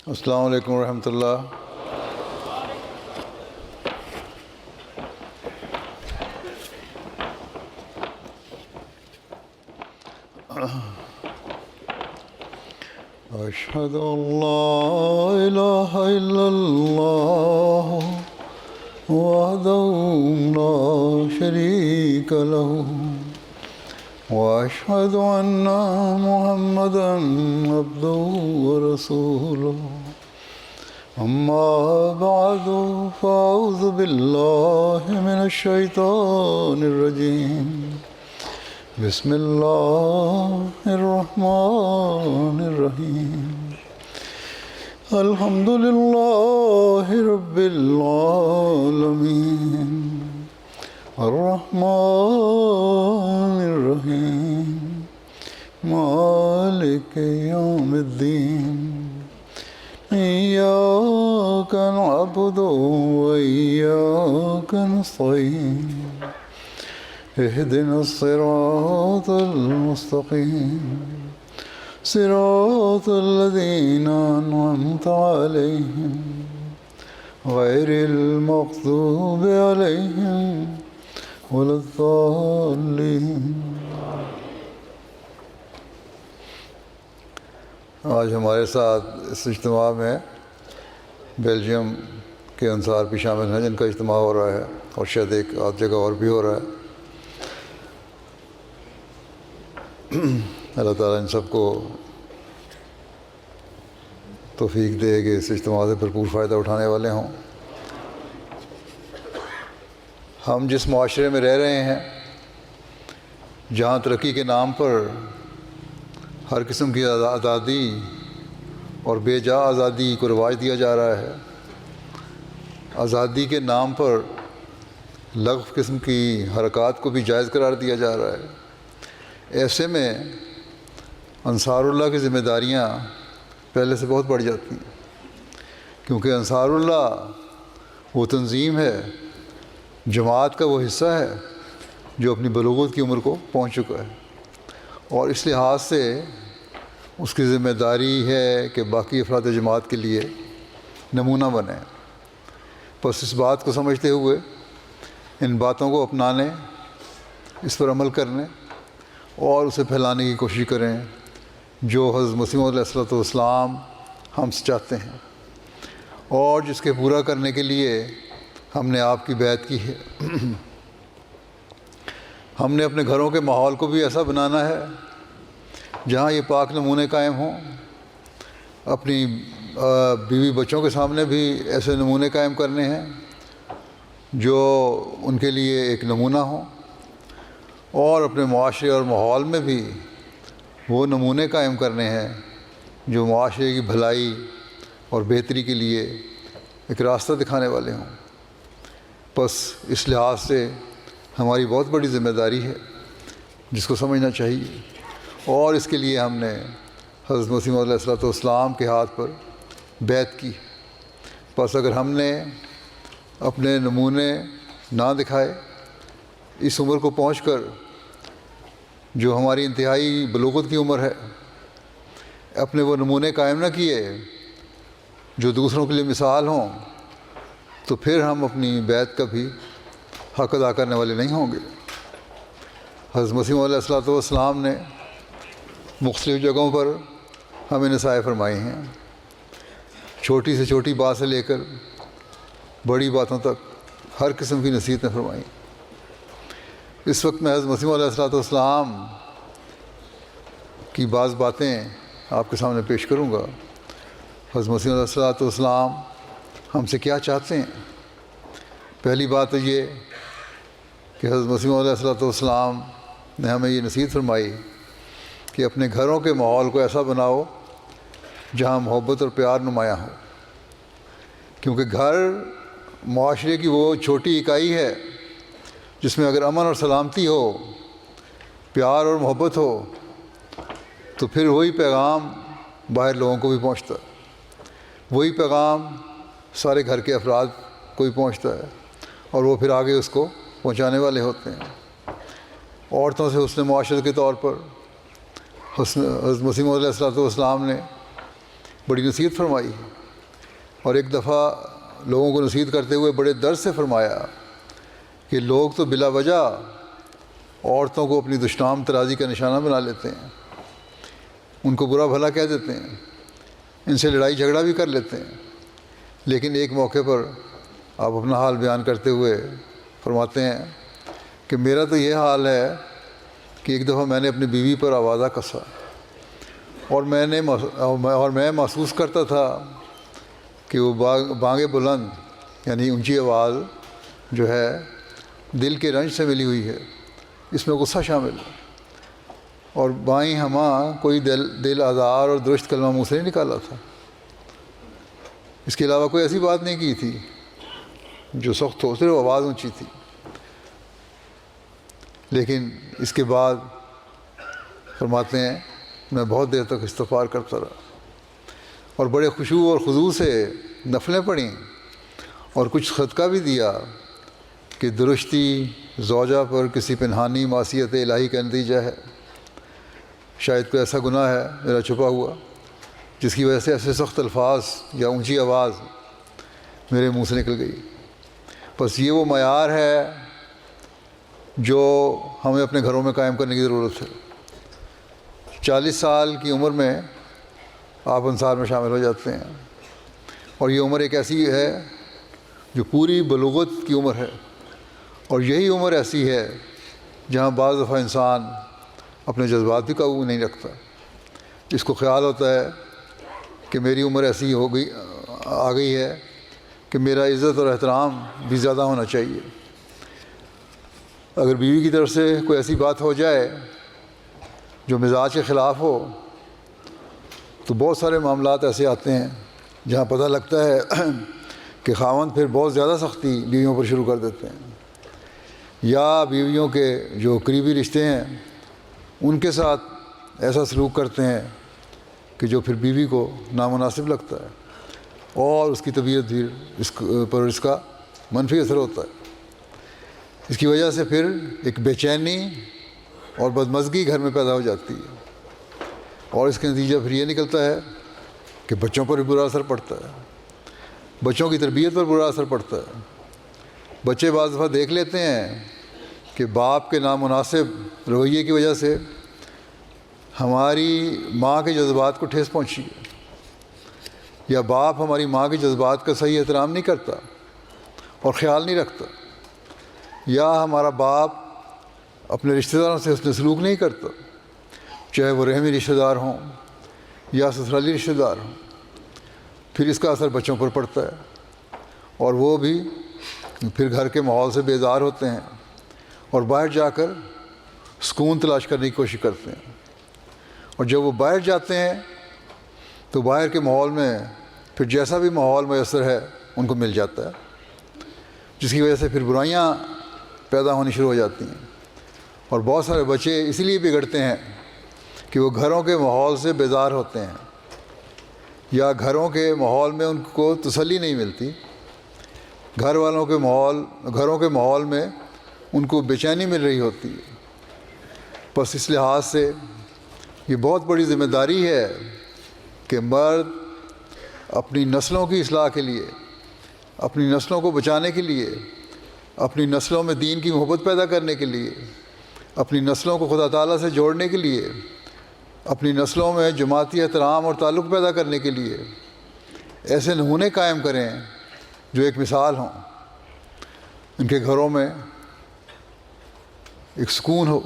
السلام علیکم ورحمۃ اللہ۔ اشہد ان لا الہ الا اللہ وحدہ لا شریک لہ واشہد ان محمدا عبدہ ورسولہ اما بعد فاعوذ باللہ من الشیطان الرجیم بسم اللہ الرحمن الرحیم الحمد للہ رب العالمین الرحمن الرحیم مالک یوم الدین ایاک نعبد وایاک نستعین اهدنا الصراط المستقیم صراط الذین انعمت علیہم غیر المغضوب علیہم ولا الضالین۔ آج ہمارے ساتھ اس اجتماع میں بیلجیم کے انصار بھی شامل ہیں جن کا اجتماع ہو رہا ہے، اور شاید ایک آدھ جگہ اور بھی ہو رہا ہے۔ اللہ تعالیٰ ان سب کو توفیق دے کہ اس اجتماع سے بھرپور فائدہ اٹھانے والے ہوں۔ ہم جس معاشرے میں رہ رہے ہیں، جہاں ترقی کے نام پر ہر قسم کی آزادی اور بے جا آزادی کو رواج دیا جا رہا ہے، آزادی کے نام پر لغو قسم کی حرکات کو بھی جائز قرار دیا جا رہا ہے، ایسے میں انصار اللہ کی ذمہ داریاں پہلے سے بہت بڑھ جاتی ہیں، کیونکہ انصار اللہ وہ تنظیم ہے، جماعت کا وہ حصہ ہے جو اپنی بلوغت کی عمر کو پہنچ چکا ہے، اور اس لحاظ سے اس کی ذمہ داری ہے کہ باقی افراد جماعت کے لیے نمونہ بنے۔ بس اس بات کو سمجھتے ہوئے ان باتوں کو اپنانے، اس پر عمل کرنے اور اسے پھیلانے کی کوشش کریں جو حضرت مسیح موعود علیہ السلام ہم سے چاہتے ہیں، اور جس کے پورا کرنے کے لیے ہم نے آپ کی بیعت کی ہے۔ ہم نے اپنے گھروں کے ماحول کو بھی ایسا بنانا ہے جہاں یہ پاک نمونے قائم ہوں، اپنی بیوی بچوں کے سامنے بھی ایسے نمونے قائم کرنے ہیں جو ان کے لیے ایک نمونہ ہوں، اور اپنے معاشرے اور ماحول میں بھی وہ نمونے قائم کرنے ہیں جو معاشرے کی بھلائی اور بہتری کے لیے ایک راستہ دکھانے والے ہوں۔ بس اس لحاظ سے ہماری بہت بڑی ذمہ داری ہے جس کو سمجھنا چاہیے، اور اس کے لیے ہم نے حضرت مسیح موعود علیہ السلام کے ہاتھ پر بیعت کی۔ بس اگر ہم نے اپنے نمونے نہ دکھائے، اس عمر کو پہنچ کر جو ہماری انتہائی بلوغت کی عمر ہے، اپنے وہ نمونے قائم نہ کیے جو دوسروں کے لیے مثال ہوں، تو پھر ہم اپنی بیعت کا بھی حق ادا کرنے والے نہیں ہوں گے۔ حضرت مسیح موعود علیہ السلام نے مختلف جگہوں پر ہمیں نصائح فرمائی ہیں، چھوٹی سے چھوٹی بات سے لے کر بڑی باتوں تک ہر قسم کی نصیحتیں فرمائیں۔ اس وقت میں حضرت مسیح علیہ السلام کی بعض باتیں آپ کے سامنے پیش کروں گا۔ حضرت مسیح علیہ السلام ہم سے کیا چاہتے ہیں؟ پہلی بات تو یہ کہ حضرت مسیح علیہ السلام نے ہمیں یہ نصیحت فرمائی کہ اپنے گھروں کے ماحول کو ایسا بناؤ جہاں محبت اور پیار نمایاں ہو، کیونکہ گھر معاشرے کی وہ چھوٹی اکائی ہے جس میں اگر امن اور سلامتی ہو، پیار اور محبت ہو، تو پھر وہی پیغام باہر لوگوں کو بھی پہنچتا ہے، وہی پیغام سارے گھر کے افراد کو بھی پہنچتا ہے، اور وہ پھر آگے اس کو پہنچانے والے ہوتے ہیں۔ عورتوں سے حسن معاشرت کے طور پر حضرت مسیح علیہ السلام نے بڑی نصیحت فرمائی، اور ایک دفعہ لوگوں کو نصیحت کرتے ہوئے بڑے درد سے فرمایا کہ لوگ تو بلا وجہ عورتوں کو اپنی دشنام ترازی کا نشانہ بنا لیتے ہیں، ان کو برا بھلا کہہ دیتے ہیں، ان سے لڑائی جھگڑا بھی کر لیتے ہیں، لیکن ایک موقع پر آپ اپنا حال بیان کرتے ہوئے فرماتے ہیں کہ میرا تو یہ حال ہے کہ ایک دفعہ میں نے اپنی بیوی پر آوازہ کسا، اور میں محسوس کرتا تھا کہ وہ بانگ بلند یعنی اونچی آواز جو ہے دل کے رنج سے ملی ہوئی ہے، اس میں غصہ شامل ہے، اور بائیں ہمہ کوئی دل آزار اور درست کلمہ منہ سے نہیں نکالا تھا، اس کے علاوہ کوئی ایسی بات نہیں کی تھی جو سخت ہو، صرف آواز اونچی تھی۔ لیکن اس کے بعد فرماتے ہیں میں بہت دیر تک استغفار کرتا رہا، اور بڑے خشوع اور خضوع سے نفلیں پڑھیں اور کچھ صدقہ بھی دیا کہ درستی زوجہ پر کسی پنہانی معصیت الہی کا نتیجہ ہے، شاید کوئی ایسا گناہ ہے میرا چھپا ہوا جس کی وجہ سے ایسے سخت الفاظ یا اونچی آواز میرے منہ سے نکل گئی۔ بس یہ وہ معیار ہے جو ہمیں اپنے گھروں میں قائم کرنے کی ضرورت ہے۔ 40 سال کی عمر میں آپ انصار میں شامل ہو جاتے ہیں، اور یہ عمر ایک ایسی ہے جو پوری بلوغت کی عمر ہے، اور یہی عمر ایسی ہے جہاں بعض دفعہ انسان اپنے جذبات بھی قابو نہیں رکھتا، اس کو خیال ہوتا ہے کہ میری عمر ایسی آ گئی ہے کہ میرا عزت اور احترام بھی زیادہ ہونا چاہیے۔ اگر بیوی کی طرف سے کوئی ایسی بات ہو جائے جو مزاج کے خلاف ہو تو بہت سارے معاملات ایسے آتے ہیں جہاں پتہ لگتا ہے کہ خاوند پھر بہت زیادہ سختی بیویوں پر شروع کر دیتے ہیں، یا بیویوں کے جو قریبی رشتے ہیں ان کے ساتھ ایسا سلوک کرتے ہیں کہ جو پھر بیوی کو نامناسب لگتا ہے، اور اس کی طبیعت بھی اس کا منفی اثر ہوتا ہے۔ اس کی وجہ سے پھر ایک بے چینی اور بدمزگی گھر میں پیدا ہو جاتی ہے، اور اس کا نتیجہ پھر یہ نکلتا ہے کہ بچوں پر بھی برا اثر پڑتا ہے، بچوں کی تربیت پر برا اثر پڑتا ہے۔ بچے بعض دفعہ دیکھ لیتے ہیں کہ باپ کے نامناسب رویے کی وجہ سے ہماری ماں کے جذبات کو ٹھیس پہنچی ہے، یا باپ ہماری ماں کے جذبات کا صحیح احترام نہیں کرتا اور خیال نہیں رکھتا، یا ہمارا باپ اپنے رشتہ داروں سے حسن سلوک نہیں کرتا، چاہے وہ رحمی رشتہ دار ہوں یا سسرالی رشتہ دار ہوں، پھر اس کا اثر بچوں پر پڑتا ہے، اور وہ بھی پھر گھر کے ماحول سے بیزار ہوتے ہیں اور باہر جا کر سکون تلاش کرنے کی کوشش کرتے ہیں، اور جب وہ باہر جاتے ہیں تو باہر کے ماحول میں پھر جیسا بھی ماحول میسر ہے ان کو مل جاتا ہے، جس کی وجہ سے پھر برائیاں پیدا ہونی شروع ہو جاتی ہیں، اور بہت سارے بچے اسی لیے بگڑتے ہیں کہ وہ گھروں کے ماحول سے بیزار ہوتے ہیں، یا گھروں کے ماحول میں ان کو تسلی نہیں ملتی، گھروں کے ماحول میں ان کو بے چینی مل رہی ہوتی ہے۔ بس اس لحاظ سے یہ بہت بڑی ذمہ داری ہے کہ مرد اپنی نسلوں کی اصلاح کے لیے، اپنی نسلوں کو بچانے کے لیے، اپنی نسلوں میں دین کی محبت پیدا کرنے کے لیے، اپنی نسلوں کو خدا تعالیٰ سے جوڑنے کے لیے، اپنی نسلوں میں جماعتی احترام اور تعلق پیدا کرنے کے لیے ایسے نمونے قائم کریں جو ایک مثال ہوں، ان کے گھروں میں ایک سکون ہو۔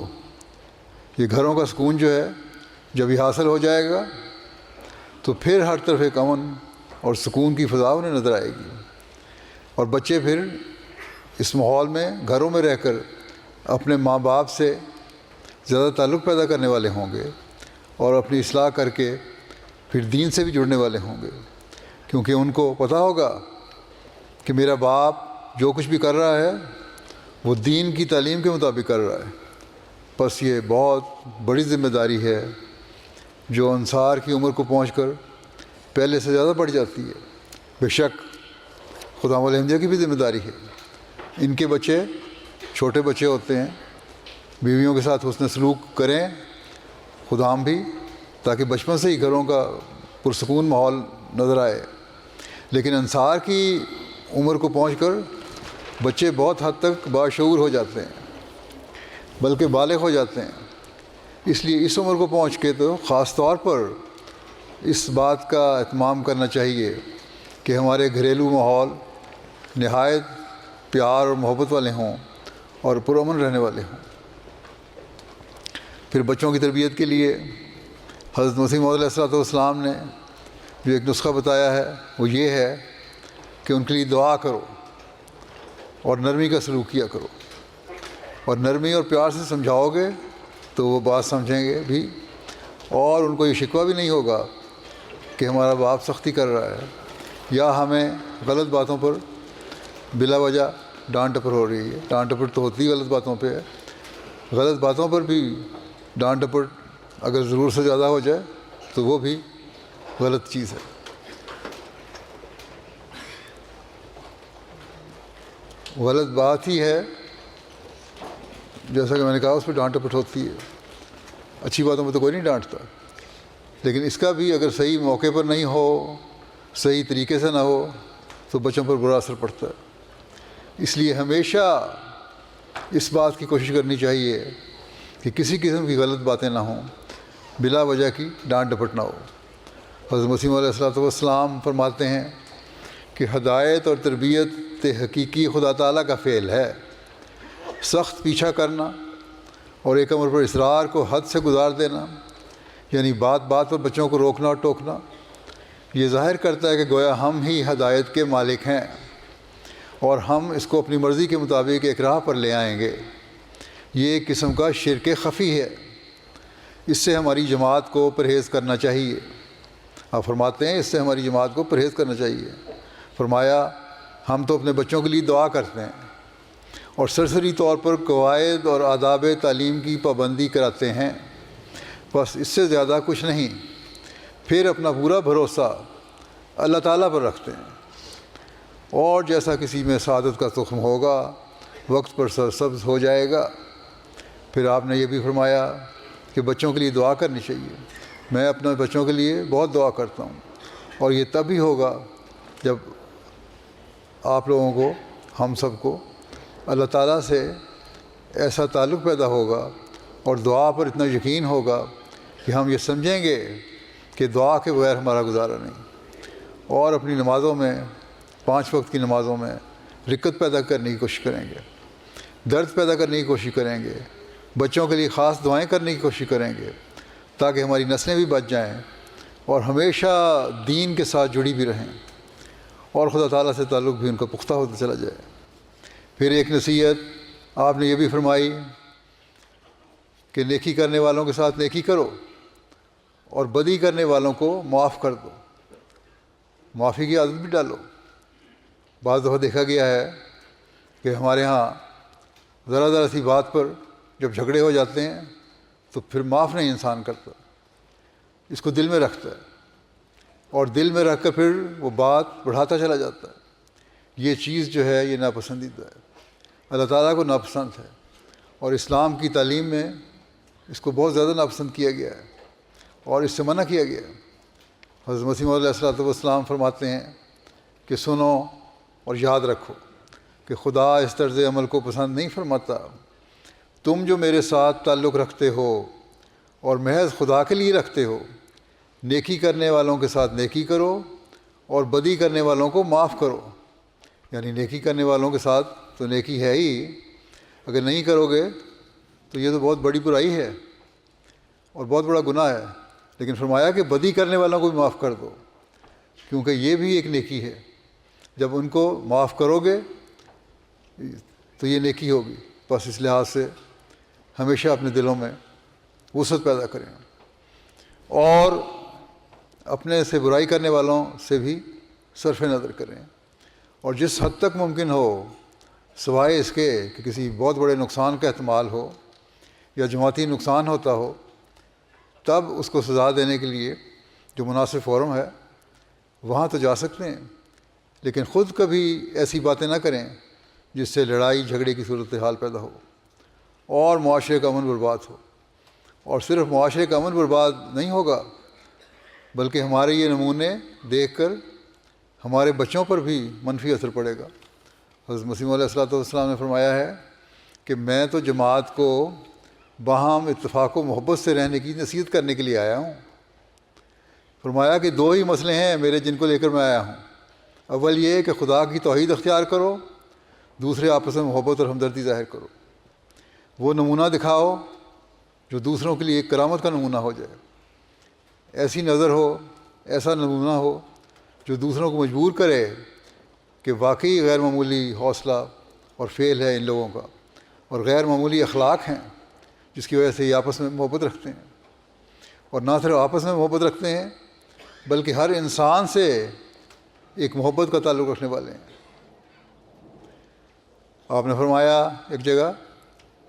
یہ گھروں کا سکون جو ہے جب یہ حاصل ہو جائے گا تو پھر ہر طرف ایک امن اور سکون کی فضا انہیں نظر آئے گی، اور بچے پھر اس ماحول میں گھروں میں رہ کر اپنے ماں باپ سے زیادہ تعلق پیدا کرنے والے ہوں گے، اور اپنی اصلاح کر کے پھر دین سے بھی جڑنے والے ہوں گے، کیونکہ ان کو پتہ ہوگا کہ میرا باپ جو کچھ بھی کر رہا ہے وہ دین کی تعلیم کے مطابق کر رہا ہے۔ بس یہ بہت بڑی ذمہ داری ہے جو انصار کی عمر کو پہنچ کر پہلے سے زیادہ بڑھ جاتی ہے۔ بے شک خدام الحمدیہ کی بھی ذمہ داری ہے، ان کے بچے چھوٹے بچے ہوتے ہیں، بیویوں کے ساتھ حسن سلوک کریں خدام بھی، تاکہ بچپن سے ہی گھروں کا پرسکون ماحول نظر آئے، لیکن انصار کی عمر کو پہنچ کر بچے بہت حد تک باشعور ہو جاتے ہیں، بلکہ بالغ ہو جاتے ہیں۔ اس لیے اس عمر کو پہنچ کے تو خاص طور پر اس بات کا اہتمام کرنا چاہیے کہ ہمارے گھریلو ماحول نہایت پیار اور محبت والے ہوں اور پرامن رہنے والے ہوں۔ پھر بچوں کی تربیت کے لیے حضرت مسیح موعود علیہ السلام نے جو ایک نسخہ بتایا ہے وہ یہ ہے کہ ان کے لیے دعا کرو اور نرمی کا سلوک کیا کرو، اور نرمی اور پیار سے سمجھاؤ گے تو وہ بات سمجھیں گے بھی، اور ان کو یہ شکوہ بھی نہیں ہوگا کہ ہمارا باپ سختی کر رہا ہے یا ہمیں غلط باتوں پر بلا وجہ ڈانٹ ٹپڑ ہو رہی ہے۔ ڈانٹ ٹپڑ تو ہوتی غلط باتوں پہ ہے، غلط باتوں پر بھی ڈانٹ ٹپڑ اگر ضرور سے زیادہ ہو جائے تو وہ بھی غلط چیز ہے۔ غلط بات ہی ہے، جیسا کہ میں نے کہا، اس پہ ڈانٹ ٹپٹ ہوتی ہے، اچھی باتوں پہ تو کوئی نہیں ڈانٹتا، لیکن اس کا بھی اگر صحیح موقع پر نہیں ہو، صحیح طریقے سے نہ ہو تو بچوں پر برا اثر پڑتا ہے۔ اس لیے ہمیشہ اس بات کی کوشش کرنی چاہیے کہ کسی قسم کی غلط باتیں نہ ہوں، بلا وجہ کی ڈانٹ ڈپٹ نہ ہو۔ حضرت مسیح علیہ السلام فرماتے ہیں کہ ہدایت اور تربیت حقیقی خدا تعالیٰ کا فعل ہے۔ سخت پیچھا کرنا اور ایک امر پر اصرار کو حد سے گزار دینا، یعنی بات بات پر بچوں کو روکنا اور ٹوکنا، یہ ظاہر کرتا ہے کہ گویا ہم ہی ہدایت کے مالک ہیں اور ہم اس کو اپنی مرضی کے مطابق ایک راہ پر لے آئیں گے۔ یہ ایک قسم کا شرک خفی ہے، اس سے ہماری جماعت کو پرہیز کرنا چاہیے۔ آپ فرماتے ہیں اس سے ہماری جماعت کو پرہیز کرنا چاہیے۔ فرمایا ہم تو اپنے بچوں کے لیے دعا کرتے ہیں اور سرسری طور پر قواعد اور آداب تعلیم کی پابندی کراتے ہیں، بس اس سے زیادہ کچھ نہیں۔ پھر اپنا پورا بھروسہ اللہ تعالیٰ پر رکھتے ہیں، اور جیسا کسی میں سعادت کا تخم ہوگا وقت پر سرسبز ہو جائے گا۔ پھر آپ نے یہ بھی فرمایا کہ بچوں کے لیے دعا کرنی چاہیے۔ میں اپنے بچوں کے لیے بہت دعا کرتا ہوں، اور یہ تب ہی ہوگا جب آپ لوگوں کو، ہم سب کو اللہ تعالیٰ سے ایسا تعلق پیدا ہوگا اور دعا پر اتنا یقین ہوگا کہ ہم یہ سمجھیں گے کہ دعا کے بغیر ہمارا گزارا نہیں، اور اپنی نمازوں میں، 5 وقت کی نمازوں میں رکت پیدا کرنے کی کوشش کریں گے، درد پیدا کرنے کی کوشش کریں گے، بچوں کے لیے خاص دعائیں کرنے کی کوشش کریں گے تاکہ ہماری نسلیں بھی بچ جائیں اور ہمیشہ دین کے ساتھ جڑی بھی رہیں اور خدا تعالیٰ سے تعلق بھی ان کا پختہ ہوتا چلا جائے۔ پھر ایک نصیحت آپ نے یہ بھی فرمائی کہ نیکی کرنے والوں کے ساتھ نیکی کرو اور بدی کرنے والوں کو معاف کر دو، معافی کی عادت بھی ڈالو۔ بعض دفعہ دیکھا گیا ہے کہ ہمارے ہاں ذرا ذرا سی بات پر جب جھگڑے ہو جاتے ہیں تو پھر معاف نہیں انسان کرتا، اس کو دل میں رکھتا ہے، اور دل میں رکھ کر پھر وہ بات بڑھاتا چلا جاتا ہے۔ یہ چیز جو ہے یہ ناپسندیدہ ہے، اللہ تعالیٰ کو ناپسند ہے، اور اسلام کی تعلیم میں اس کو بہت زیادہ ناپسند کیا گیا ہے اور اس سے منع کیا گیا ہے۔ حضرت مسیح علیہ السلام فرماتے ہیں کہ سنو اور یاد رکھو کہ خدا اس طرز عمل کو پسند نہیں فرماتا۔ تم جو میرے ساتھ تعلق رکھتے ہو اور محض خدا کے لیے رکھتے ہو، نیکی کرنے والوں کے ساتھ نیکی کرو اور بدی کرنے والوں کو معاف کرو۔ یعنی نیکی کرنے والوں کے ساتھ تو نیکی ہے ہی، اگر نہیں کرو گے تو یہ تو بہت بڑی برائی ہے اور بہت بڑا گناہ ہے، لیکن فرمایا کہ بدی کرنے والوں کو بھی معاف کر دو، کیونکہ یہ بھی ایک نیکی ہے۔ جب ان کو معاف کرو گے تو یہ نیکی ہوگی۔ بس اس لحاظ سے ہمیشہ اپنے دلوں میں وسعت پیدا کریں اور اپنے سے برائی کرنے والوں سے بھی صرف نظر کریں، اور جس حد تک ممکن ہو سوائے اس کے کہ کسی بہت بڑے نقصان کا احتمال ہو یا جماعتی نقصان ہوتا ہو، تب اس کو سزا دینے کے لیے جو مناسب فورم ہے وہاں تو جا سکتے ہیں، لیکن خود کبھی ایسی باتیں نہ کریں جس سے لڑائی جھگڑے کی صورتحال پیدا ہو اور معاشرے کا امن برباد ہو۔ اور صرف معاشرے کا امن برباد نہیں ہوگا بلکہ ہمارے یہ نمونے دیکھ کر ہمارے بچوں پر بھی منفی اثر پڑے گا۔ حضرت مسیح علیہ الصلوۃ والسلام نے فرمایا ہے کہ میں تو جماعت کو باہم اتفاق و محبت سے رہنے کی نصیحت کرنے کے لیے آیا ہوں۔ فرمایا کہ دو ہی مسئلے ہیں میرے جن کو لے کر میں آیا ہوں، اول یہ کہ خدا کی توحید اختیار کرو، دوسرے آپس میں محبت اور ہمدردی ظاہر کرو۔ وہ نمونہ دکھاؤ جو دوسروں کے لیے ایک کرامت کا نمونہ ہو جائے، ایسی نظر ہو، ایسا نمونہ ہو جو دوسروں کو مجبور کرے کہ واقعی غیر معمولی حوصلہ اور فعل ہے ان لوگوں کا، اور غیر معمولی اخلاق ہیں جس کی وجہ سے یہ آپس میں محبت رکھتے ہیں، اور نہ صرف آپس میں محبت رکھتے ہیں بلکہ ہر انسان سے ایک محبت کا تعلق رکھنے والے ہیں۔ آپ نے فرمایا ایک جگہ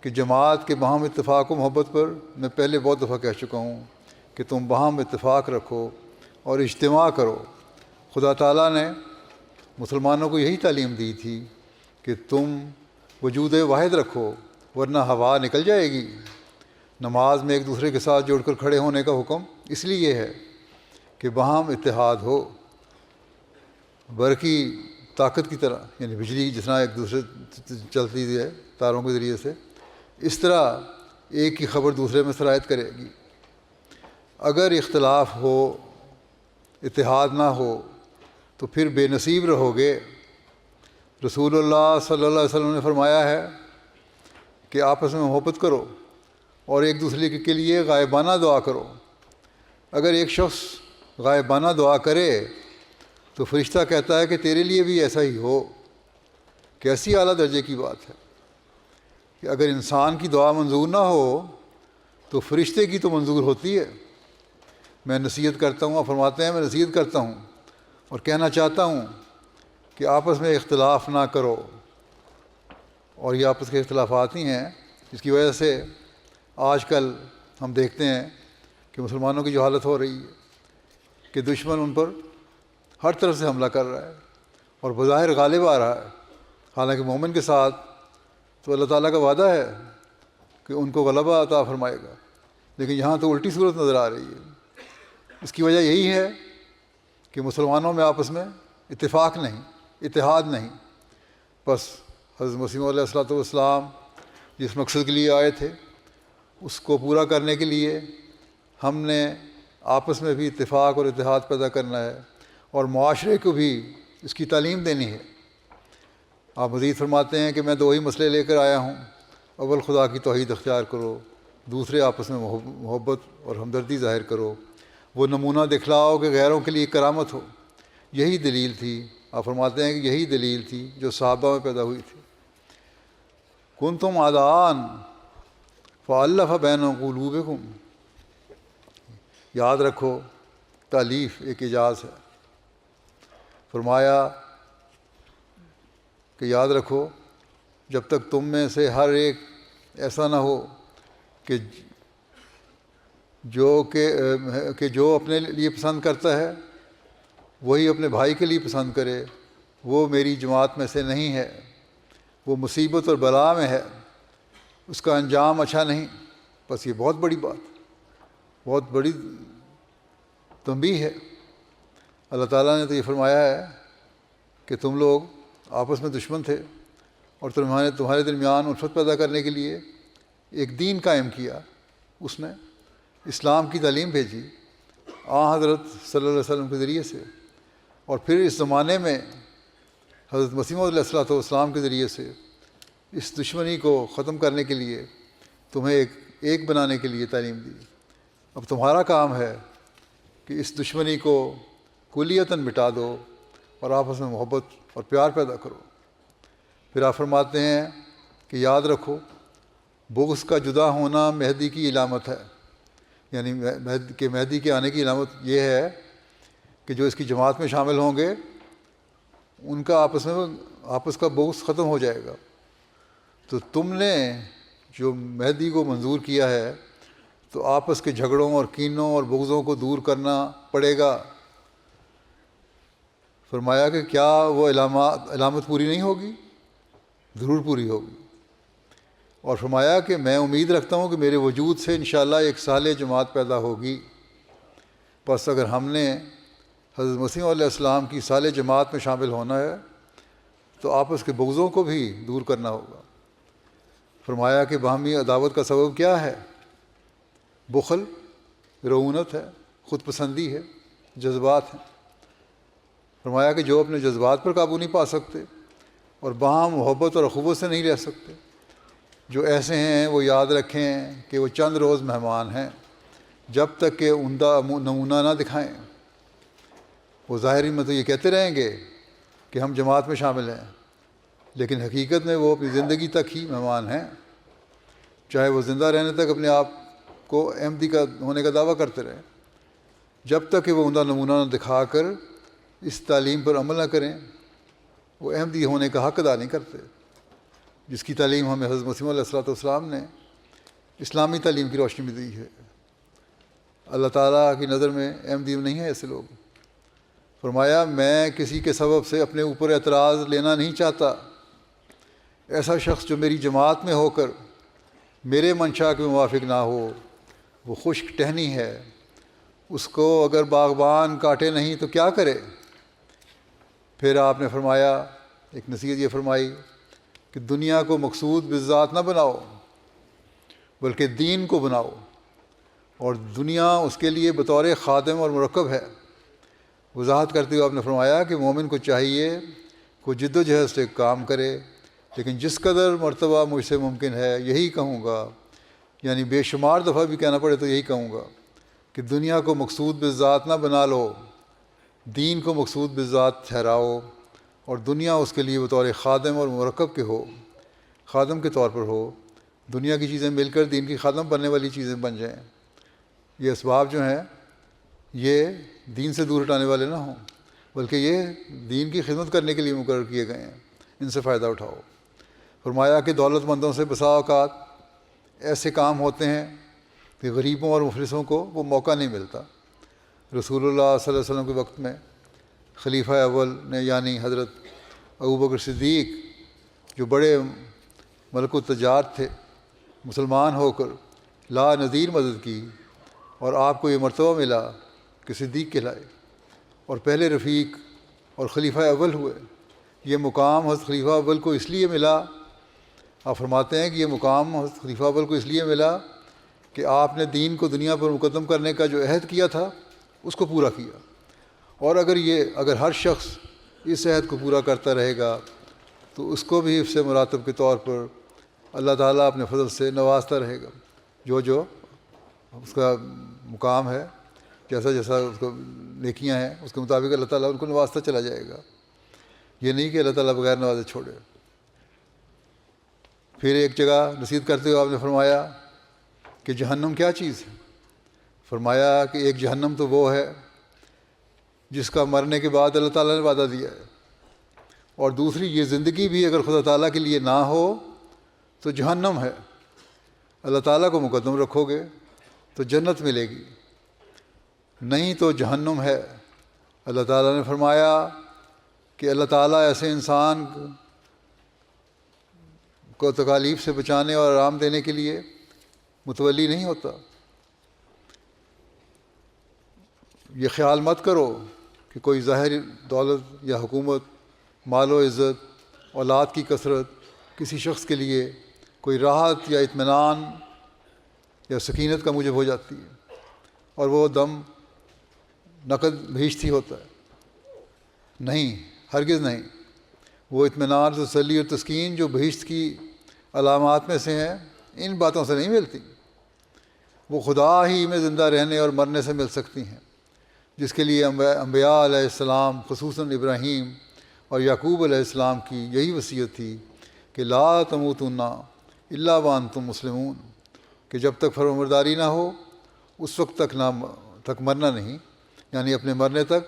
کہ جماعت کے باہم اتفاق و محبت پر میں پہلے بہت دفعہ کہہ چکا ہوں کہ تم باہم اتفاق رکھو اور اجتماع کرو۔ خدا تعالیٰ نے مسلمانوں کو یہی تعلیم دی تھی کہ تم وجود واحد رکھو ورنہ ہوا نکل جائے گی۔ نماز میں ایک دوسرے کے ساتھ جوڑ کر کھڑے ہونے کا حکم اس لیے ہے کہ باہم اتحاد ہو، برقی طاقت کی طرح، یعنی بجلی جس طرح ایک دوسرے چلتی ہے تاروں کے ذریعے سے، اس طرح ایک کی خبر دوسرے میں سرایت کرے گی۔ اگر اختلاف ہو، اتحاد نہ ہو تو پھر بے نصیب رہو گے۔ رسول اللہ صلی اللہ علیہ وسلم نے فرمایا ہے کہ آپس میں محبت کرو اور ایک دوسرے کے لیے غائبانہ دعا کرو۔ اگر ایک شخص غائبانہ دعا کرے تو فرشتہ کہتا ہے کہ تیرے لیے بھی ایسا ہی ہو۔ کیسی اعلیٰ درجے کی بات ہے کہ اگر انسان کی دعا منظور نہ ہو تو فرشتے کی تو منظور ہوتی ہے۔ میں نصیحت کرتا ہوں، فرماتے ہیں میں نصیحت کرتا ہوں اور کہنا چاہتا ہوں کہ آپس میں اختلاف نہ کرو، اور یہ آپس کے اختلافات ہی ہیں جس کی وجہ سے آج کل ہم دیکھتے ہیں کہ مسلمانوں کی جو حالت ہو رہی ہے کہ دشمن ان پر ہر طرف سے حملہ کر رہا ہے اور بظاہر غالب آ رہا ہے، حالانکہ مومن کے ساتھ تو اللہ تعالیٰ کا وعدہ ہے کہ ان کو غلبہ عطا فرمائے گا، لیکن یہاں تو الٹی صورت نظر آ رہی ہے۔ اس کی وجہ یہی ہے کہ مسلمانوں میں آپس میں اتفاق نہیں، اتحاد نہیں۔ بس حضرت مسیح علیہ الصلوۃ والسلام جس مقصد کے لیے آئے تھے اس کو پورا کرنے کے لیے ہم نے آپس میں بھی اتفاق اور اتحاد پیدا کرنا ہے اور معاشرے کو بھی اس کی تعلیم دینی ہے۔ آپ مزید فرماتے ہیں کہ میں دو ہی مسئلے لے کر آیا ہوں، اول خدا کی توحید اختیار کرو، دوسرے آپس میں محبت اور ہمدردی ظاہر کرو۔ وہ نمونہ دکھلاؤ کہ غیروں کے لیے کرامت ہو۔ یہی دلیل تھی، آپ فرماتے ہیں کہ یہی دلیل تھی جو صحابہ میں پیدا ہوئی تھی۔ کنتم اعداء فألف بین قلوبکم، یاد رکھو تالیف ایک اعجاز ہے۔ فرمایا کہ یاد رکھو جب تک تم میں سے ہر ایک ایسا نہ ہو کہ جو اپنے لیے پسند کرتا ہے وہی اپنے بھائی کے لیے پسند کرے، وہ میری جماعت میں سے نہیں ہے، وہ مصیبت اور بلا میں ہے، اس کا انجام اچھا نہیں۔ بس یہ بہت بڑی بات، بہت بڑی تنبیہ ہے۔ اللہ تعالیٰ نے تو یہ فرمایا ہے کہ تم لوگ آپس میں دشمن تھے اور تمہارے درمیان الفت پیدا کرنے کے لیے ایک دین قائم کیا، اس میں اسلام کی تعلیم بھیجی حضرت صلی اللہ علیہ وسلم کے ذریعے سے، اور پھر اس زمانے میں حضرت مسیح علیہ الصلوۃ والسلام کے ذریعے سے اس دشمنی کو ختم کرنے کے لیے تمہیں ایک بنانے کے لیے تعلیم دی۔ اب تمہارا کام ہے کہ اس دشمنی کو کلیتاً مٹا دو اور آپس میں محبت اور پیار پیدا کرو۔ پھر آپ فرماتے ہیں کہ یاد رکھو بغض کا جدا ہونا مہدی کی علامت ہے، یعنی مہدی کے آنے کی علامت یہ ہے کہ جو اس کی جماعت میں شامل ہوں گے ان کا آپس کا بغض ختم ہو جائے گا۔ تو تم نے جو مہدی کو منظور کیا ہے تو آپس کے جھگڑوں اور کینوں اور بغضوں کو دور کرنا پڑے گا۔ فرمایا کہ کیا وہ علامت پوری نہیں ہوگی؟ ضرور پوری ہوگی۔ اور فرمایا کہ میں امید رکھتا ہوں کہ میرے وجود سے انشاءاللہ ایک صالح جماعت پیدا ہوگی۔ بس اگر ہم نے حضرت مسیح علیہ السلام کی صالح جماعت میں شامل ہونا ہے تو آپس کے بغضوں کو بھی دور کرنا ہوگا۔ فرمایا کہ باہمی عداوت کا سبب کیا ہے؟ بخل، رعونت ہے، خود پسندی ہے، جذبات ہیں۔ فرمایا کہ جو اپنے جذبات پر قابو نہیں پا سکتے اور باہم محبت اور اخوت سے نہیں رہ سکتے، جو ایسے ہیں وہ یاد رکھیں کہ وہ چند روز مہمان ہیں جب تک کہ عمدہ نمونہ نہ دکھائیں۔ وہ ظاہری میں تو یہ کہتے رہیں گے کہ ہم جماعت میں شامل ہیں، لیکن حقیقت میں وہ اپنی زندگی تک ہی مہمان ہیں، چاہے وہ زندہ رہنے تک اپنے آپ کو احمدی کا ہونے کا دعویٰ کرتے رہیں، جب تک کہ وہ عمدہ نمونہ نہ دکھا کر اس تعلیم پر عمل نہ کریں، وہ احمدی ہونے کا حق ادا نہیں کرتے، جس کی تعلیم ہمیں حضرت مسیح علیہ السلام نے اسلامی تعلیم کی روشنی میں دی ہے۔ اللہ تعالیٰ کی نظر میں احمدی نہیں ہے ایسے لوگ۔ فرمایا میں کسی کے سبب سے اپنے اوپر اعتراض لینا نہیں چاہتا۔ ایسا شخص جو میری جماعت میں ہو کر میرے منشا کے موافق نہ ہو وہ خشک ٹہنی ہے، اس کو اگر باغبان کاٹے نہیں تو کیا کرے؟ پھر آپ نے فرمایا، ایک نصیحت یہ فرمائی کہ دنیا کو مقصود بذات نہ بناؤ بلکہ دین کو بناؤ، اور دنیا اس کے لیے بطور خادم اور مرکب ہے۔ وضاحت کرتے ہوئے آپ نے فرمایا کہ مومن کو چاہیے کہ جد و جہد سے کام کرے، لیکن جس قدر مرتبہ مجھ سے ممکن ہے یہی کہوں گا، یعنی بے شمار دفعہ بھی کہنا پڑے تو یہی کہوں گا کہ دنیا کو مقصود بذات نہ بنا لو، دین کو مقصود بذات ٹھہراؤ، اور دنیا اس کے لیے بطور خادم اور مرکب کے ہو، خادم کے طور پر ہو۔ دنیا کی چیزیں مل کر دین کی خادم بننے والی چیزیں بن جائیں۔ یہ اسباب جو ہیں یہ دین سے دور ہٹانے والے نہ ہوں، بلکہ یہ دین کی خدمت کرنے کے لیے مقرر کیے گئے ہیں، ان سے فائدہ اٹھاؤ۔ فرمایا کہ دولت مندوں سے بسا اوقات ایسے کام ہوتے ہیں کہ غریبوں اور مفلسوں کو وہ موقع نہیں ملتا۔ رسول اللہ صلی اللہ علیہ وسلم کے وقت میں خلیفہ اول نے یعنی حضرت ابوبکر صدیق جو بڑے ملک التجار تھے، مسلمان ہو کر لا نظیر مدد کی، اور آپ کو یہ مرتبہ ملا کہ صدیق کہلائے اور پہلے رفیق اور خلیفہ اول ہوئے۔ یہ مقام حضرت خلیفہ اول کو اس لیے ملا، آپ فرماتے ہیں کہ یہ مقام حضرت خلیفہ اول کو اس لیے ملا کہ آپ نے دین کو دنیا پر مقدم کرنے کا جو عہد کیا تھا اس کو پورا کیا، اور اگر ہر شخص اس عہد کو پورا کرتا رہے گا تو اس کو بھی حفظ مراتب کے طور پر اللہ تعالیٰ اپنے فضل سے نوازتا رہے گا۔ جو اس کا مقام ہے، جیسا جیسا اس کو نیکیاں ہیں اس کے مطابق اللہ تعالیٰ ان کو نوازتا چلا جائے گا۔ یہ نہیں کہ اللہ تعالیٰ بغیر نوازے چھوڑے۔ پھر ایک جگہ نصیحت کرتے ہوئے آپ نے فرمایا کہ جہنم کیا چیز ہے؟ فرمایا کہ ایک جہنم تو وہ ہے جس کا مرنے کے بعد اللہ تعالیٰ نے وعدہ دیا ہے، اور دوسری یہ زندگی بھی اگر خدا تعالیٰ کے لیے نہ ہو تو جہنم ہے۔ اللہ تعالیٰ کو مقدم رکھو گے تو جنت ملے گی، نہیں تو جہنم ہے۔ اللہ تعالیٰ نے فرمایا کہ اللہ تعالیٰ ایسے انسان کو تکالیف سے بچانے اور آرام دینے کے لیے متولی نہیں ہوتا۔ یہ خیال مت کرو کہ کوئی ظاہری دولت یا حکومت، مال و عزت، اولاد کی کثرت کسی شخص کے لیے کوئی راحت یا اطمینان یا سکینت کا موجب ہو جاتی ہے، اور وہ دم نقد بہشت ہی ہوتا ہے۔ نہیں، ہرگز نہیں۔ وہ اطمینان، تسلی اور تسکین جو بہشت کی علامات میں سے ہیں ان باتوں سے نہیں ملتی، وہ خدا ہی میں زندہ رہنے اور مرنے سے مل سکتی ہیں، جس کے لیے انبیاء علیہ السلام خصوصاً ابراہیم اور یعقوب علیہ السلام کی یہی وصیت تھی کہ لا تموتن الا وانتم مسلمون، کہ جب تک فرمانبرداری نہ ہو اس وقت تک مرنا نہیں، یعنی اپنے مرنے تک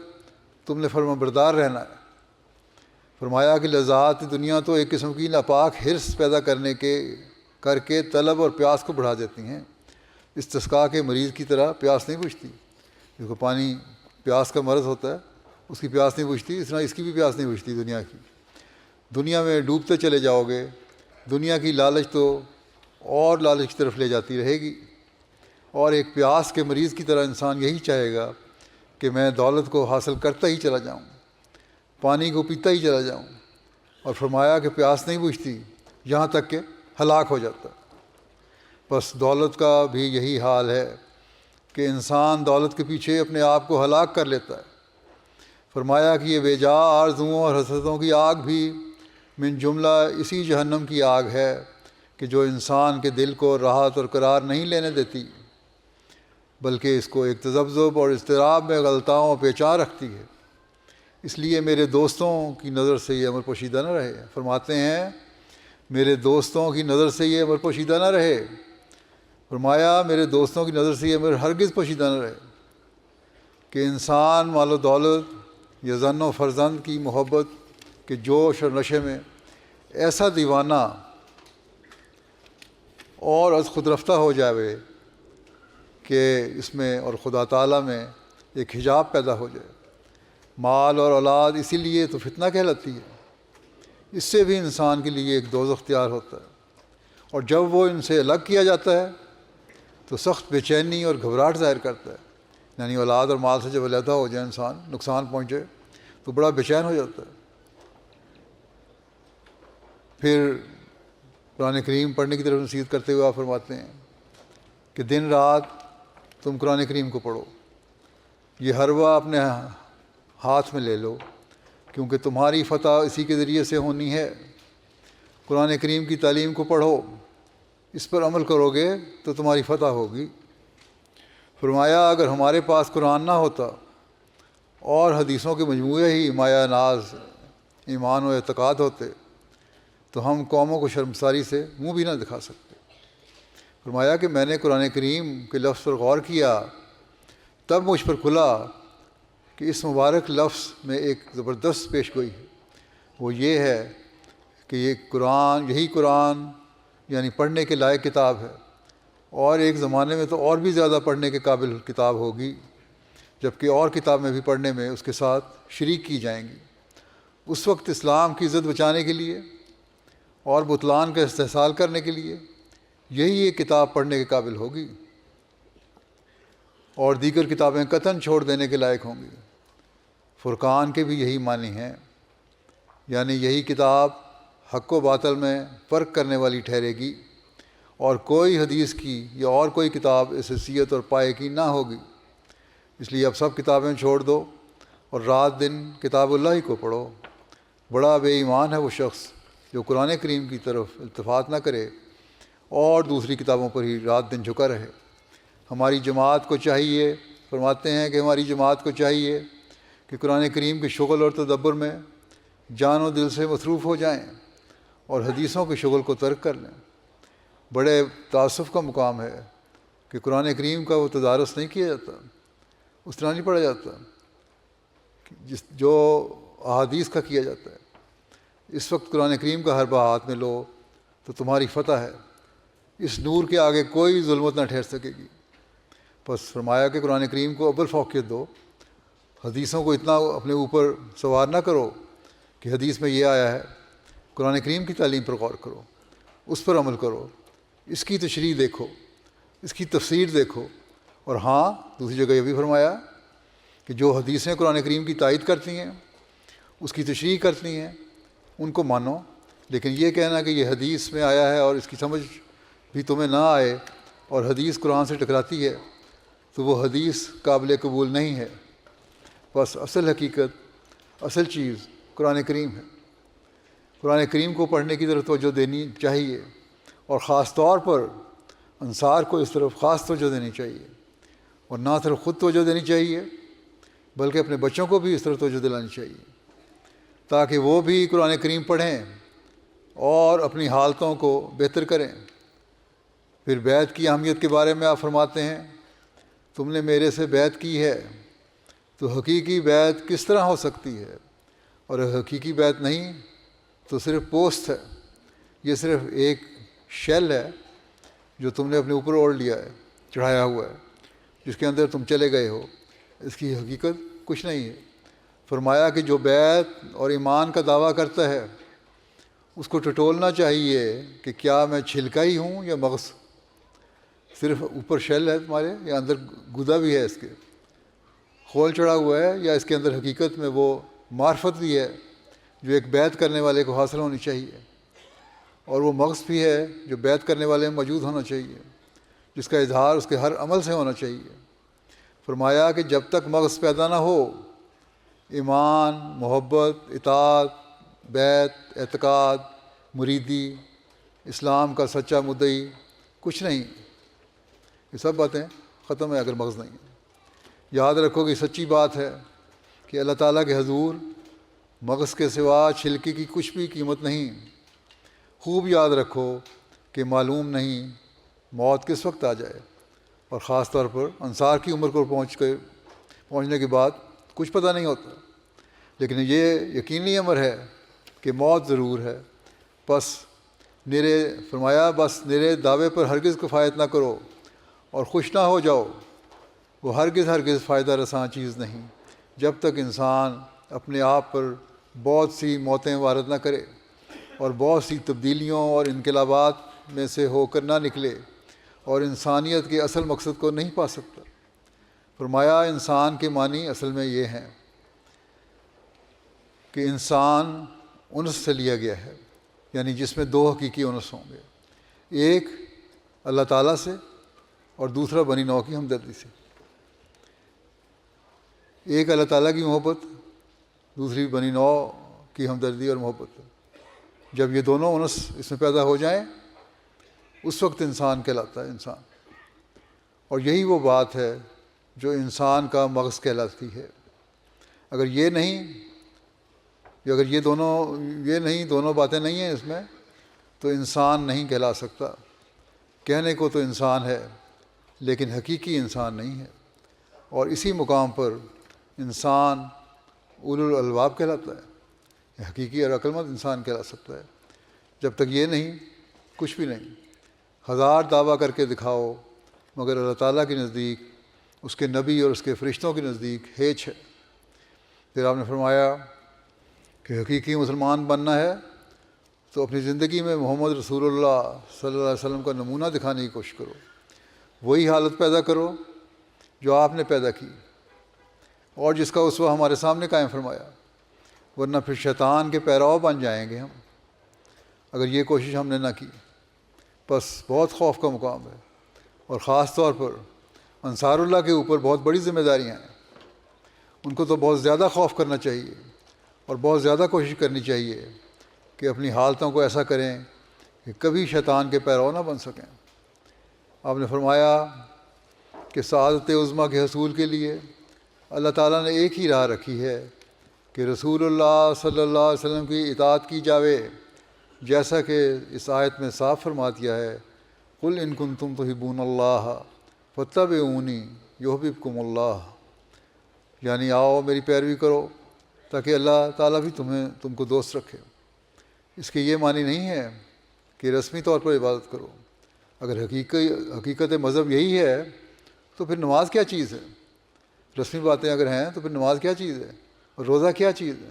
تم نے فرمانبردار رہنا ہے۔ فرمایا کہ لذات دنیا تو ایک قسم کی ناپاک حرص پیدا کر کے طلب اور پیاس کو بڑھا دیتی ہیں۔ استسقاء کے مریض کی طرح پیاس نہیں بجھتی، جس کو پانی پیاس کا مرض ہوتا ہے اس کی پیاس نہیں بجھتی، اس طرح اس کی بھی پیاس نہیں بجھتی دنیا کی۔ دنیا میں ڈوبتے چلے جاؤ گے، دنیا کی لالچ تو اور لالچ کی طرف لے جاتی رہے گی، اور ایک پیاس کے مریض کی طرح انسان یہی چاہے گا کہ میں دولت کو حاصل کرتا ہی چلا جاؤں، پانی کو پیتا ہی چلا جاؤں، اور فرمایا کہ پیاس نہیں بجھتی یہاں تک کہ ہلاک ہو جاتا۔ بس دولت کا بھی یہی حال ہے کہ انسان دولت کے پیچھے اپنے آپ کو ہلاک کر لیتا ہے۔ فرمایا کہ یہ بے جا آرزوؤں اور حسرتوں کی آگ بھی من جملہ اسی جہنم کی آگ ہے کہ جو انسان کے دل کو راحت اور قرار نہیں لینے دیتی، بلکہ اس کو ایک تذبذب اور اضطراب میں غلطاؤں اور پیچان رکھتی ہے۔ اس لیے میرے دوستوں کی نظر سے یہ امر پوشیدہ نہ رہے۔ فرماتے ہیں میرے دوستوں کی نظر سے یہ امر پوشیدہ نہ رہے۔ فرمایا میرے دوستوں کی نظر سے یہ امر ہرگز پوشیدہ نہ رہے کہ انسان مال و دولت یا زن و فرزند کی محبت کے جوش اور نشے میں ایسا دیوانہ اور از خود رفتہ ہو جائے کہ اس میں اور خدا تعالیٰ میں ایک حجاب پیدا ہو جائے۔ مال اور اولاد اسی لیے تو فتنہ کہلاتی ہے، اس سے بھی انسان کے لیے ایک دوزخ تیار ہوتا ہے، اور جب وہ ان سے الگ کیا جاتا ہے تو سخت بے چینی اور گھبراہٹ ظاہر کرتا ہے۔ یعنی اولاد اور مال سے جب علیحدہ ہو جائے انسان، نقصان پہنچے تو بڑا بے چین ہو جاتا ہے۔ پھر قرآن کریم پڑھنے کی طرف نصیحت کرتے ہوئے آپ فرماتے ہیں کہ دن رات تم قرآن کریم کو پڑھو، یہ حربہ اپنے ہاتھ میں لے لو، کیونکہ تمہاری فتح اسی کے ذریعے سے ہونی ہے۔ قرآن کریم کی تعلیم کو پڑھو، اس پر عمل کرو گے تو تمہاری فتح ہوگی۔ فرمایا اگر ہمارے پاس قرآن نہ ہوتا اور حدیثوں کے مجموعے ہی مایہ ناز ایمان و اعتقاد ہوتے تو ہم قوموں کو شرمساری سے منہ بھی نہ دکھا سکتے۔ فرمایا کہ میں نے قرآن کریم کے لفظ پر غور کیا، تب مجھ پر کھلا کہ اس مبارک لفظ میں ایک زبردست پیش گوئی ہے۔ وہ یہ ہے کہ یہ قرآن، یہی قرآن یعنی پڑھنے کے لائق کتاب ہے، اور ایک زمانے میں تو اور بھی زیادہ پڑھنے کے قابل کتاب ہوگی، جبکہ اور کتابیں بھی پڑھنے میں اس کے ساتھ شریک کی جائیں گی۔ اس وقت اسلام کی عزت بچانے کے لیے اور بطلان کا استحصال کرنے کے لیے یہی ایک کتاب پڑھنے کے قابل ہوگی، اور دیگر کتابیں قطعاً چھوڑ دینے کے لائق ہوں گی۔ فرقان کے بھی یہی معنی ہیں، یعنی یہی کتاب حق و باطل میں فرق کرنے والی ٹھہرے گی، اور کوئی حدیث کی یا اور کوئی کتاب اس حیثیت اور پائے کی نہ ہوگی۔ اس لیے اب سب کتابیں چھوڑ دو اور رات دن کتاب اللہ ہی کو پڑھو۔ بڑا بے ایمان ہے وہ شخص جو قرآن کریم کی طرف التفات نہ کرے اور دوسری کتابوں پر ہی رات دن جھکا رہے۔ ہماری جماعت کو چاہیے، فرماتے ہیں کہ ہماری جماعت کو چاہیے کہ قرآن کریم کے شغل اور تدبر میں جان و دل سے مصروف ہو جائیں اور حدیثوں کے شغل کو ترک کر لیں۔ بڑے تأسف کا مقام ہے کہ قرآن کریم کا وہ تدارس نہیں کیا جاتا، اس طرح نہیں پڑھا جاتا جو احادیث کا کیا جاتا ہے۔ اس وقت قرآن کریم کا حربہ ہاتھ میں لو تو تمہاری فتح ہے، اس نور کے آگے کوئی ظلمت نہ ٹھہر سکے گی۔ بس فرمایا کہ قرآن کریم کو اول فوقیت دو، حدیثوں کو اتنا اپنے اوپر سوار نہ کرو کہ حدیث میں یہ آیا ہے۔ قرآن کریم کی تعلیم پر غور کرو، اس پر عمل کرو، اس کی تشریح دیکھو، اس کی تفسیر دیکھو، اور ہاں دوسری جگہ یہ بھی فرمایا کہ جو حدیثیں قرآن کریم کی تائید کرتی ہیں، اس کی تشریح کرتی ہیں، ان کو مانو۔ لیکن یہ کہنا کہ یہ حدیث میں آیا ہے اور اس کی سمجھ بھی تمہیں نہ آئے اور حدیث قرآن سے ٹکراتی ہے تو وہ حدیث قابل قبول نہیں ہے۔ بس اصل حقیقت، اصل چیز قرآن کریم ہے۔ قرآن کریم کو پڑھنے کی طرف توجہ دینی چاہیے، اور خاص طور پر انصار کو اس طرف خاص توجہ دینی چاہیے، اور نہ صرف خود توجہ دینی چاہیے بلکہ اپنے بچوں کو بھی اس طرف توجہ دلانی چاہیے تاکہ وہ بھی قرآن کریم پڑھیں اور اپنی حالتوں کو بہتر کریں۔ پھر بیعت کی اہمیت کے بارے میں آپ فرماتے ہیں تم نے میرے سے بیعت کی ہے تو حقیقی بیعت کس طرح ہو سکتی ہے؟ اور حقیقی بیعت نہیں تو صرف پوسٹ ہے، یہ صرف ایک شیل ہے جو تم نے اپنے اوپر اوڑھ لیا ہے، چڑھایا ہوا ہے، جس کے اندر تم چلے گئے ہو، اس کی حقیقت کچھ نہیں ہے۔ فرمایا کہ جو بیعت اور ایمان کا دعویٰ کرتا ہے اس کو ٹٹولنا چاہیے کہ کیا میں چھلکا ہی ہوں یا مغز، صرف اوپر شیل ہے تمہارے یا اندر گودا بھی ہے اس کے۔ خول چڑھا ہوا ہے، یا اس کے اندر حقیقت میں وہ معرفت بھی ہے جو ایک بیعت کرنے والے کو حاصل ہونی چاہیے، اور وہ مغز بھی ہے جو بیعت کرنے والے میں موجود ہونا چاہیے، جس کا اظہار اس کے ہر عمل سے ہونا چاہیے۔ فرمایا کہ جب تک مغز پیدا نہ ہو، ایمان، محبت، اطاعت، بیعت، اعتقاد، مریدی، اسلام کا سچا مدعی کچھ نہیں۔ یہ سب باتیں ختم ہیں اگر مغز نہیں ہے۔ یاد رکھو کہ سچی بات ہے کہ اللہ تعالیٰ کے حضور مغز کے سوا چھلکے کی کچھ بھی قیمت نہیں۔ خوب یاد رکھو کہ معلوم نہیں موت کس وقت آ جائے، اور خاص طور پر انصار کی عمر کو پہنچنے کے بعد کچھ پتہ نہیں ہوتا، لیکن یہ یقینی امر ہے کہ موت ضرور ہے۔ بس نرے دعوے پر ہرگز کفایت نہ کرو اور خوش نہ ہو جاؤ، وہ ہرگز فائدہ رساں چیز نہیں جب تک انسان اپنے آپ پر بہت سی موتیں وارد نہ کرے اور بہت سی تبدیلیوں اور انقلابات میں سے ہو کر نہ نکلے اور انسانیت کے اصل مقصد کو نہیں پا سکتا۔ فرمایا انسان کے معنی اصل میں یہ ہیں کہ انسان انس سے لیا گیا ہے، یعنی جس میں دو حقیقی انس ہوں گے، ایک اللہ تعالیٰ سے اور دوسرا بنی نوع کی ہمدردی سے۔ ایک اللہ تعالیٰ کی محبت، دوسری بنی نوع کی ہمدردی اور محبت۔ جب یہ دونوں انس اس میں پیدا ہو جائیں اس وقت انسان کہلاتا ہے انسان، اور یہی وہ بات ہے جو انسان کا مغز کہلاتی ہے۔ اگر یہ دونوں باتیں نہیں ہیں اس میں تو انسان نہیں کہلا سکتا۔ کہنے کو تو انسان ہے لیکن حقیقی انسان نہیں ہے، اور اسی مقام پر انسان اولو الالباب کہلاتا ہے، حقیقی اور عقل مند انسان کہلا سکتا ہے۔ جب تک یہ نہیں کچھ بھی نہیں۔ ہزار دعویٰ کر کے دکھاؤ مگر اللہ تعالیٰ کے نزدیک، اس کے نبی اور اس کے فرشتوں کے نزدیک ہیچ ہے۔ پھر آپ نے فرمایا کہ حقیقی مسلمان بننا ہے تو اپنی زندگی میں محمد رسول اللہ صلی اللہ علیہ وسلم کا نمونہ دکھانے کی کوشش کرو، وہی حالت پیدا کرو جو آپ نے پیدا کی اور جس کا اسوہ ہمارے سامنے قائم فرمایا، ورنہ پھر شیطان کے پیرو بن جائیں گے ہم اگر یہ کوشش ہم نے نہ کی۔ بس بہت خوف کا مقام ہے، اور خاص طور پر انصار اللہ کے اوپر بہت بڑی ذمہ داریاں ہیں۔ ان کو تو بہت زیادہ خوف کرنا چاہیے اور بہت زیادہ کوشش کرنی چاہیے کہ اپنی حالتوں کو ایسا کریں کہ کبھی شیطان کے پیرو نہ بن سکیں۔ آپ نے فرمایا کہ سعادت عظمیٰ کے حصول کے لیے اللہ تعالیٰ نے ایک ہی راہ رکھی ہے کہ رسول اللہ صلی اللہ علیہ وسلم کی اطاعت کی جاوے، جیسا کہ اس آیت میں صاف فرما دیا ہے، قل ان کنتم تحبون اللہ فاتبعونی یحببکم اللہ، یعنی آؤ میری پیروی کرو تاکہ اللہ تعالیٰ بھی تم کو دوست رکھے۔ اس کے یہ معنی نہیں ہے کہ رسمی طور پر عبادت کرو۔ اگر حقیقت مذہب یہی ہے تو پھر نماز کیا چیز ہے؟ رسمی باتیں اگر ہیں تو پھر نماز کیا چیز ہے اور روزہ کیا چیز ہے؟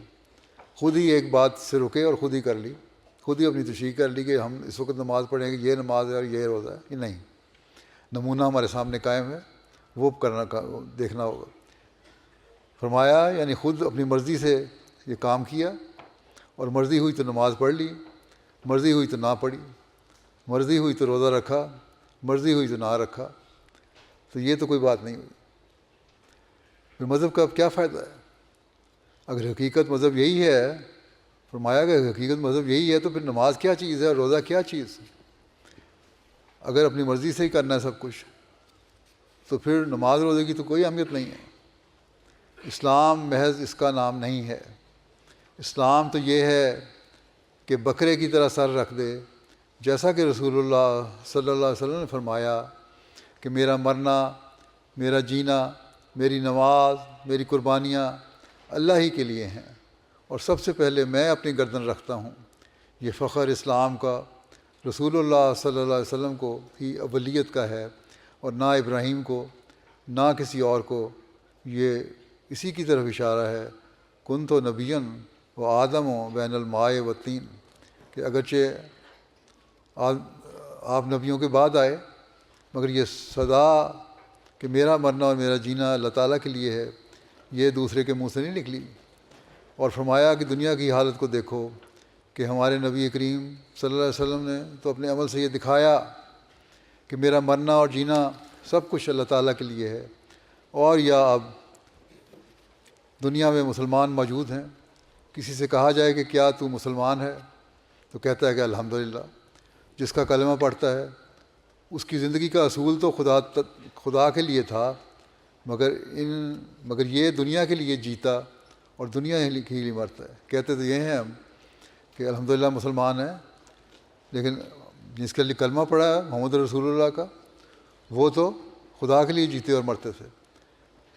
خود ہی ایک بات سے رکے اور خود ہی کر لی، خود ہی اپنی تشریح کر لی کہ ہم اس وقت نماز پڑھیں گے، یہ نماز ہے اور یہ روزہ ہے۔ یہ نہیں، نمونہ ہمارے سامنے قائم ہے، وہ دیکھنا ہوگا۔ فرمایا یعنی خود اپنی مرضی سے یہ کام کیا، اور مرضی ہوئی تو نماز پڑھ لی، مرضی ہوئی تو نہ پڑھی، مرضی ہوئی تو روزہ رکھا، مرضی ہوئی تو نہ رکھا، تو یہ تو کوئی بات نہیں ہوئی۔ پھر مذہب کا اب کیا فائدہ ہے؟ اگر حقیقت مذہب یہی ہے، فرمایا کہ حقیقت مذہب یہی ہے تو پھر نماز کیا چیز ہے اور روزہ کیا چیز ہے؟ اگر اپنی مرضی سے ہی کرنا ہے سب کچھ تو پھر نماز روزے کی تو کوئی اہمیت نہیں ہے۔ اسلام محض اس کا نام نہیں ہے۔ اسلام تو یہ ہے کہ بکرے کی طرح سر رکھ دے، جیسا کہ رسول اللہ صلی اللہ علیہ وسلم نے فرمایا کہ میرا مرنا، میرا جینا، میری نماز، میری قربانیاں اللہ ہی کے لیے ہیں، اور سب سے پہلے میں اپنی گردن رکھتا ہوں۔ یہ فخر اسلام کا رسول اللہ صلی اللہ علیہ وسلم کو ہی اولیت کا ہے، اور نہ ابراہیم کو نہ کسی اور کو۔ یہ اسی کی طرف اشارہ ہے، کنت نبیًا و آدم و بین الماء و الطین، کہ اگرچہ آپ نبیوں کے بعد آئے مگر یہ صدا کہ میرا مرنا اور میرا جینا اللہ تعالیٰ کے لیے ہے، یہ دوسرے کے منہ سے نہیں نکلی۔ اور فرمایا کہ دنیا کی حالت کو دیکھو کہ ہمارے نبی کریم صلی اللہ علیہ وسلم نے تو اپنے عمل سے یہ دکھایا کہ میرا مرنا اور جینا سب کچھ اللہ تعالیٰ کے لیے ہے، اور یا اب دنیا میں مسلمان موجود ہیں، کسی سے کہا جائے کہ کیا تو مسلمان ہے تو کہتا ہے کہ الحمدللہ۔ جس کا کلمہ پڑھتا ہے اس کی زندگی کا اصول تو خدا کے لیے تھا، مگر یہ دنیا کے لیے جیتا اور دنیا کے لیے مرتا ہے۔ کہتے تو یہ ہیں ہم کہ الحمدللہ مسلمان ہیں، لیکن جس کے لیے کلمہ پڑھا ہے محمد رسول اللہ کا، وہ تو خدا کے لیے جیتے اور مرتے تھے،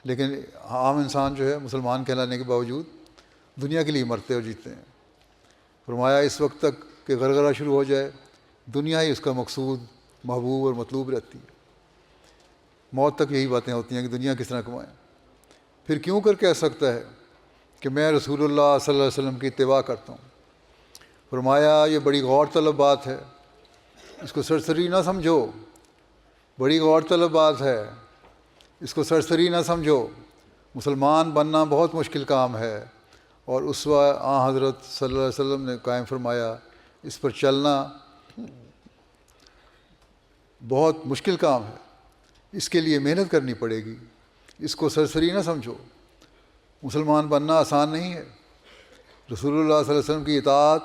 لیکن عام انسان جو ہے مسلمان کہلانے کے باوجود دنیا کے لیے مرتے اور جیتے ہیں۔ فرمایا اس وقت تک کہ غرغرہ شروع ہو جائے دنیا ہی اس کا مقصود، محبوب اور مطلوب رہتی ہے۔ موت تک یہی باتیں ہوتی ہیں کہ دنیا کس طرح کمائیں۔ پھر کیوں کر کہہ سکتا ہے کہ میں رسول اللہ صلی اللہ علیہ وسلم کی اتباع کرتا ہوں؟ فرمایا یہ بڑی غور طلب بات ہے، اس کو سرسری نہ سمجھو، بڑی غور طلب بات ہے، اس کو سرسری نہ سمجھو۔ مسلمان بننا بہت مشکل کام ہے، اور اسوہ حضرت صلی اللہ علیہ وسلم نے قائم فرمایا اس پر چلنا بہت مشکل کام ہے، اس کے لیے محنت کرنی پڑے گی، اس کو سرسری نہ سمجھو۔ مسلمان بننا آسان نہیں ہے۔ رسول اللہ صلی اللہ علیہ وسلم کی اطاعت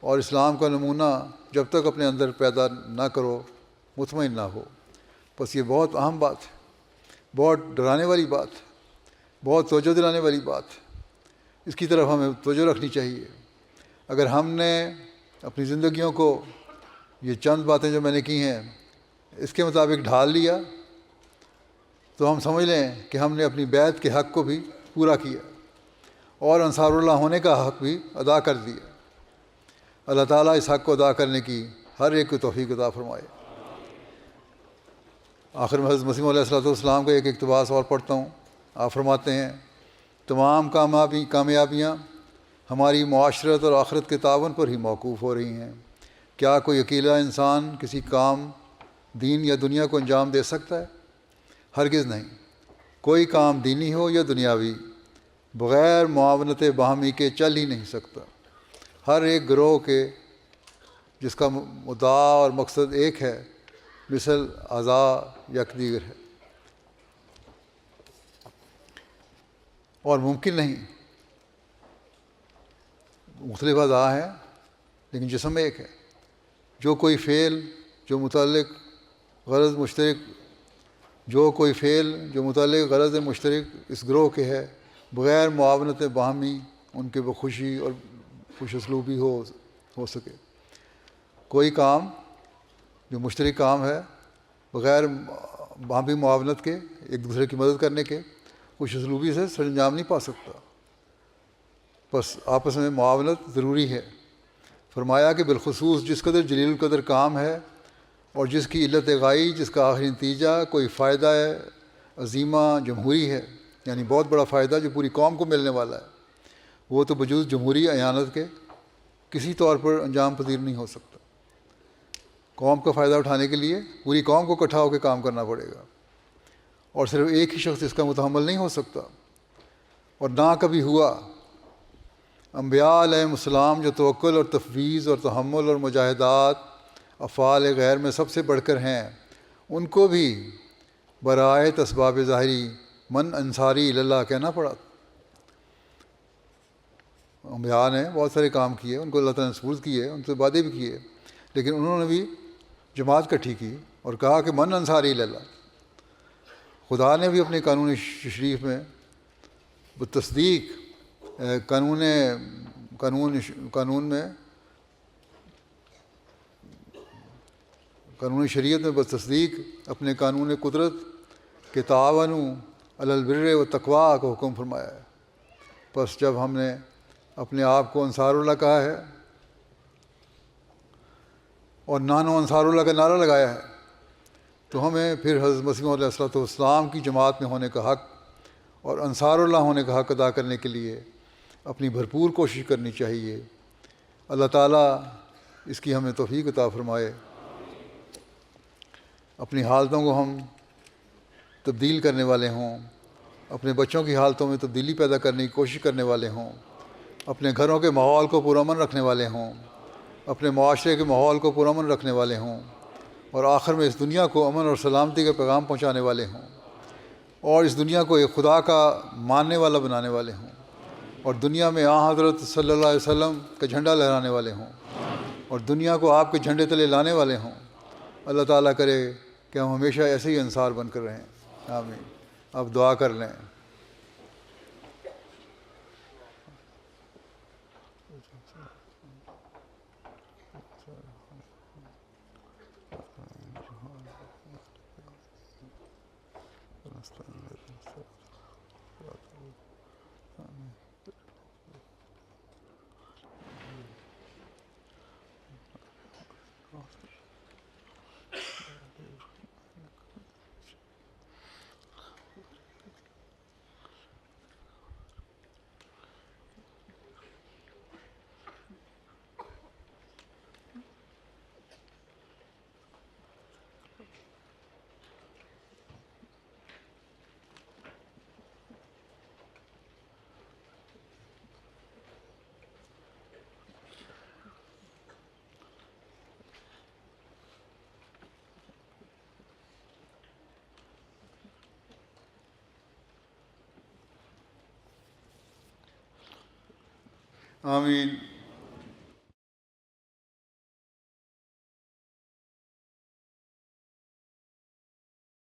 اور اسلام کا نمونہ جب تک اپنے اندر پیدا نہ کرو مطمئن نہ ہو۔ بس یہ بہت اہم بات ہے، بہت ڈرانے والی بات ہے، بہت توجہ دلانے والی بات ہے۔ اس کی طرف ہمیں توجہ رکھنی چاہیے۔ اگر ہم نے اپنی زندگیوں کو یہ چند باتیں جو میں نے کی ہیں اس کے مطابق ڈھال لیا تو ہم سمجھ لیں کہ ہم نے اپنی بیعت کے حق کو بھی پورا کیا اور انصار اللہ ہونے کا حق بھی ادا کر دیا۔ اللہ تعالیٰ اس حق کو ادا کرنے کی ہر ایک کو توفیق عطا فرمائے۔ آخر میں حضرت مسیح علیہ السلام کا ایک اقتباس اور پڑھتا ہوں۔ آپ فرماتے ہیں تمام کامیابیاں ہماری معاشرت اور آخرت کے تعاون پر ہی موقوف ہو رہی ہیں۔ کیا کوئی اکیلا انسان کسی کام دین یا دنیا کو انجام دے سکتا ہے؟ ہرگز نہیں۔ کوئی کام دینی ہو یا دنیاوی بغیر معاونت باہمی کے چل ہی نہیں سکتا۔ ہر ایک گروہ کے جس کا مدعا اور مقصد ایک ہے مثل اعضاء یکدیگر ہے، اور ممکن نہیں۔ مختلف اعضاء ہیں لیکن جسم ایک ہے۔ جو کوئی فعل جو متعلق غرض مشترک اس گروہ کے ہے بغیر معاونت باہمی ان کے بخوشی اور خوش اسلوبی ہو سکے۔ کوئی کام جو مشترک کام ہے بغیر باہمی معاونت کے، ایک دوسرے کی مدد کرنے کے، خوش اسلوبی سے سر انجام نہیں پا سکتا۔ بس آپس میں معاونت ضروری ہے۔ فرمایا کہ بالخصوص جس قدر جلیل القدر کام ہے اور جس کی علت غائی، جس کا آخری نتیجہ کوئی فائدہ عظیمہ جمہوری ہے، یعنی بہت بڑا فائدہ جو پوری قوم کو ملنے والا ہے، وہ تو بجوز جمہوری اعانت کے کسی طور پر انجام پذیر نہیں ہو سکتا۔ قوم کا فائدہ اٹھانے کے لیے پوری قوم کو اکٹھا ہو کے کام کرنا پڑے گا، اور صرف ایک ہی شخص اس کا متحمل نہیں ہو سکتا، اور نہ کبھی ہوا۔ انبیاء علیہ السلام جو توکل اور تفویض اور تحمل اور مجاہدات افعال غیر میں سب سے بڑھ کر ہیں، ان کو بھی برائے اسباب ظاہری من انصاری اللہ کہنا پڑا۔ انبیاء نے بہت سارے کام کیے، ان کو اللہ تعالیٰ نے سپرد کیے، ان سے وعدے بھی کیے، لیکن انہوں نے بھی جماعت کٹھی کی اور کہا کہ من انصاری اللہ۔ خدا نے بھی اپنے قانون شریف میں بتصدیق قانون شریعت میں بتصدیق اپنے قانون قدرت کے تعاونوا علی البر والتقویٰ کو حکم فرمایا ہے۔ بس جب ہم نے اپنے آپ کو انصار اللہ کہا ہے اور نانو انصار اللہ کا نعرہ لگایا ہے، تو ہمیں پھر حضرت مسیح علیہ السلام کی جماعت میں ہونے کا حق اور انصار اللہ ہونے کا حق ادا کرنے کے لیے اپنی بھرپور کوشش کرنی چاہیے۔ اللہ تعالیٰ اس کی ہمیں توفیق عطا فرمائے۔ اپنی حالتوں کو ہم تبدیل کرنے والے ہوں، اپنے بچوں کی حالتوں میں تبدیلی پیدا کرنے کی کوشش کرنے والے ہوں، اپنے گھروں کے ماحول کو پرامن رکھنے والے ہوں، اپنے معاشرے کے ماحول کو پرامن رکھنے والے ہوں، اور آخر میں اس دنیا کو امن اور سلامتی کا پیغام پہنچانے والے ہوں، اور اس دنیا کو ایک خدا کا ماننے والا بنانے والے ہوں، اور دنیا میں حضرت صلی اللہ علیہ وسلم کا جھنڈا لہرانے والے ہوں، اور دنیا کو آپ کے جھنڈے تلے لانے والے ہوں۔ اللہ تعالیٰ کرے کہ ہم ہمیشہ ایسے ہی انصار بن کر رہیں۔ آمین۔ اب دعا کر لیں۔ آمین۔